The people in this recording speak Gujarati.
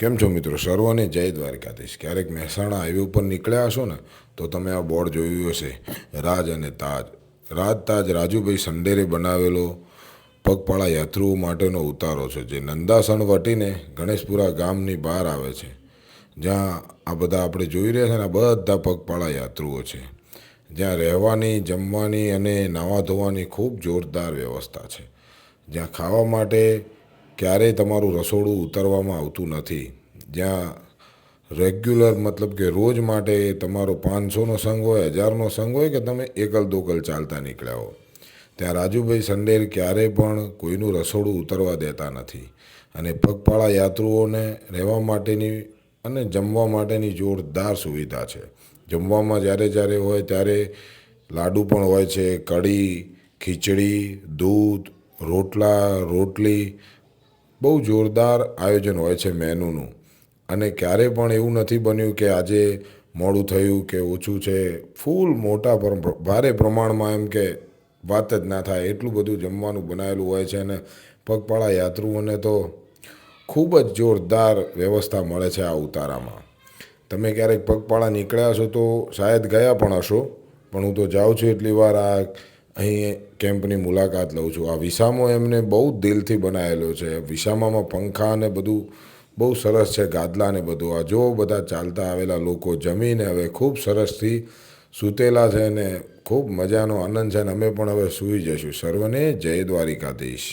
કેમ છો મિત્રો? સર્વને જય દ્વારકાધીશ. ક્યારેક મહેસાણા હાઈવે ઉપર નીકળ્યા હશો ને તો તમે આ બોર્ડ જોયું હશે, રાજ અને તાજ. રાજ તાજ રાજુભાઈ સંડેરે બનાવેલો પગપાળા યાત્રીઓ માટેનો ઉતારો છે, જે નંદાસણ વટીને ગણેશપુરા ગામની બહાર આવે છે, જ્યાં આ બધા આપણે જોઈ રહ્યા છે ને, આ બધા પગપાળા યાત્રીઓ છે, જ્યાં રહેવાની, જમવાની અને નાહવા ધોવાની ખૂબ જોરદાર વ્યવસ્થા છે, જ્યાં ખાવા માટે ક્યારેય તમારું રસોડું ઉતારવામાં આવતું નથી, જ્યાં રેગ્યુલર મતલબ કે રોજ માટે તમારો 500નો સંઘ હોય, 1000નો સંઘ હોય કે તમે એકલ દોકલ ચાલતા નીકળ્યા હો, ત્યાં રાજુભાઈ સંડેર ક્યારેય પણ કોઈનું રસોડું ઉતરવા દેતા નથી. અને પગપાળા યાત્રીઓને રહેવા માટેની અને જમવા માટેની જોરદાર સુવિધા છે. જમવામાં જ્યારે જ્યારે હોય ત્યારે લાડુ પણ હોય છે, કઢી, ખીચડી, દૂધ, રોટલા, રોટલી, બહુ જોરદાર આયોજન હોય છે મેનુનું. અને ક્યારેય પણ એવું નથી બન્યું કે આજે મોડું થયું કે ઓછું છે. ફૂલ મોટા ભારે પ્રમાણમાં, એમ કે વાત જ ના થાય એટલું બધું જમવાનું બનાવેલું હોય છે. અને પગપાળા યાત્રીઓને તો ખૂબ જ જોરદાર વ્યવસ્થા મળે છે આ ઉતારામાં. તમે ક્યારેક પગપાળા નીકળ્યા છો તો શાયદ ગયા પણ હશો, પણ હું તો જાઉં છું એટલી વાર આ અહીં કેમ્પની મુલાકાત લઉં છું. આ વિસામો એમને બહુ જ દિલથી બનાવેલો છે. વિસામામાં પંખા અને બધું બહુ સરસ છે, ગાદલા ને બધું. આ જો બધા ચાલતા આવેલા લોકો જમીને હવે ખૂબ સરસથી સૂતેલા છે ને ખૂબ મજાનો આનંદ છે, અને અમે પણ હવે સૂઈ જઈશું. સર્વને જય દ્વારિકાધીશ.